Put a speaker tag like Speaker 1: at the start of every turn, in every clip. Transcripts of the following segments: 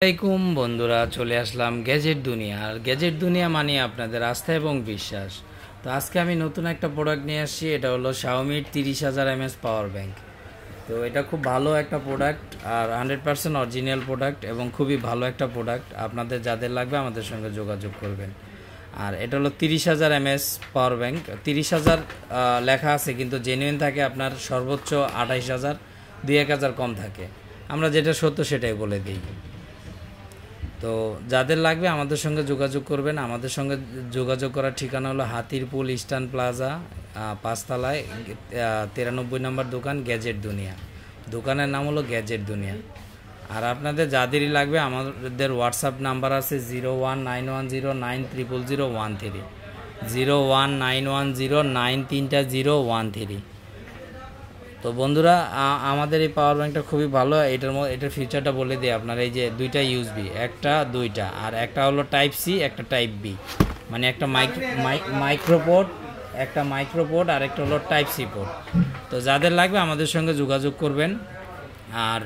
Speaker 1: আসসালামাইকুম বন্ধুরা, চলে আসলাম গ্যাজেট দুনিয়া। আর গ্যাজেট দুনিয়া মানে আপনাদের আস্থা এবং বিশ্বাস। তো আজকে আমি নতুন একটা প্রোডাক্ট নিয়ে আসছি। এটা হলো শাওমির 30,000 mAh পাওয়ার ব্যাংক। তো এটা খুব ভালো একটা প্রোডাক্ট আর 100% অরিজিনাল প্রোডাক্ট এবং খুবই ভালো একটা প্রোডাক্ট। আপনাদের যাদের লাগবে আমাদের সঙ্গে যোগাযোগ করবেন। আর এটা হলো 30,000 mAh পাওয়ার ব্যাংক। 30,000 লেখা আছে, কিন্তু জেনুইন থাকে আপনার সর্বোচ্চ 28,000, 2-1,000 কম থাকে। আমরা যেটা সত্য সেটাই বলে দিই। তো যাদের লাগবে আমাদের সঙ্গে যোগাযোগ করবেন। আমাদের সঙ্গে যোগাযোগ করার ঠিকানা হলো হাতিরপুল ইস্টার্ন প্লাজা, 5 তলায় 93 নম্বর দোকান, গ্যাজেট দুনিয়া। দোকানের নাম হলো গ্যাজেট দুনিয়া। আর আপনাদের যাদেরই লাগবে আমাদের হোয়াটসঅ্যাপ নাম্বার আছে 019109000113, 0191093013। তো বন্ধুরা, আমাদের এই পাওয়ার ব্যাংকটা খুবই ভালো। এটার ফিচারটা বলে দিই আপনার। এই যে দুইটা ইউএসবি, একটা দুইটা, আর একটা হলো টাইপ সি, একটা টাইপ বি, মানে একটা মাইক্রোপোর্ট, একটা মাইক্রোপোর্ট আর একটা হলো টাইপ সি পোর্ট। তো যাদের লাগবে আমাদের সঙ্গে যোগাযোগ করবেন। আর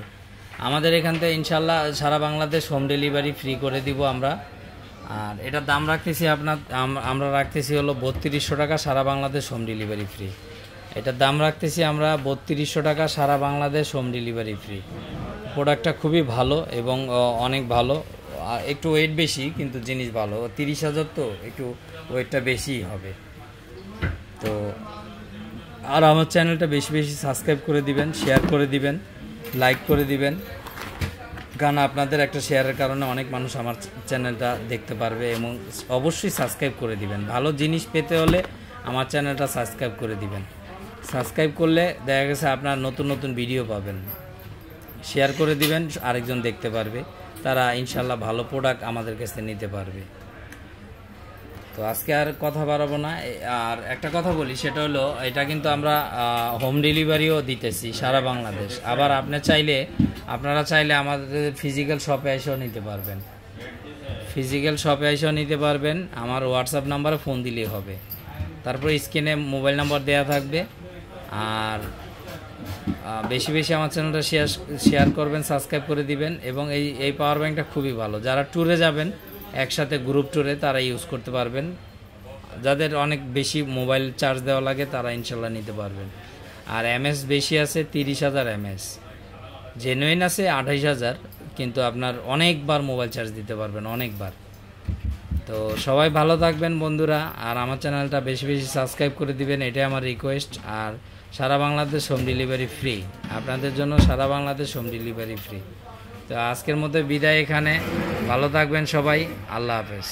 Speaker 1: আমাদের এখান থেকে ইনশাল্লাহ সারা বাংলাদেশ হোম ডেলিভারি ফ্রি করে দিব আমরা। আর এটার দাম রাখতেছি আমরা রাখতেছি হলো 3200 টাকা, সারা বাংলাদেশ হোম ডেলিভারি ফ্রি। এটার দাম রাখতেছি আমরা 3200 টাকা, সারা বাংলাদেশ হোম ডেলিভারি ফ্রি। প্রোডাক্টটা খুবই ভালো এবং অনেক ভালো। একটু ওয়েট বেশি, কিন্তু জিনিস ভালো। 30,000 তো একটু ওয়েটটা বেশিই হবে। তো আর আমার চ্যানেলটা বেশি বেশি সাবস্ক্রাইব করে দিবেন, শেয়ার করে দিবেন, লাইক করে দিবেন, কারণ আপনাদের একটা শেয়ারের কারণে অনেক মানুষ আমার চ্যানেলটা দেখতে পারবে। এবং অবশ্যই সাবস্ক্রাইব করে দিবেন। ভালো জিনিস পেতে হলে আমার চ্যানেলটা সাবস্ক্রাইব করে দিবেন। সাবস্ক্রাইব করলে দেখা গেছে আপনার নতুন নতুন ভিডিও পাবেন। শেয়ার করে দিবেন, আরেকজন দেখতে পারবে, তারা ইনশাল্লাহ ভালো প্রোডাক্ট আমাদের কাছে নিতে পারবে। তো আজকে আর কথা বাড়াবো না। আর একটা কথা বলি, সেটা হলো এটা কিন্তু আমরা হোম ডেলিভারিও দিতেছি সারা বাংলাদেশ। আবার আপনারা চাইলে আমাদের ফিজিক্যাল শপে এসেও নিতে পারবেন। আমার হোয়াটসঅ্যাপ নাম্বারে ফোন দিলেই হবে। তারপরে স্ক্রিনে মোবাইল নাম্বার দেওয়া থাকবে। আর বেশি বেশি আমার চ্যানেলটা শেয়ার করবেন, সাবস্ক্রাইব করে দিবেন। এবং এই পাওয়ার ব্যাংকটা খুবই ভালো। যারা ট্যুরে যাবেন একসাথে, গ্রুপ ট্যুরে, তারা ইউজ করতে পারবেন। যাদের অনেক বেশি মোবাইল চার্জ দেওয়া লাগে তারা ইনশাল্লাহ নিতে পারবেন। আর এমএস বেশি আছে, 30,000 mAh। জেনুইন আছে 28,000, কিন্তু আপনার অনেকবার মোবাইল চার্জ দিতে পারবেন, অনেকবার। তো সবাই ভালো থাকবেন বন্ধুরা। আর আমার চ্যানেলটা বেশি বেশি সাবস্ক্রাইব করে দিবেন, এটাই আমার রিকোয়েস্ট। আর সারা বাংলাদেশ হোম ডেলিভারি ফ্রি, আপনাদের জন্য সারা বাংলাদেশ হোম ডেলিভারি ফ্রি। তো আজকের মধ্যে বিদায় এখানে। ভালো থাকবেন সবাই, আল্লাহ হাফেজ।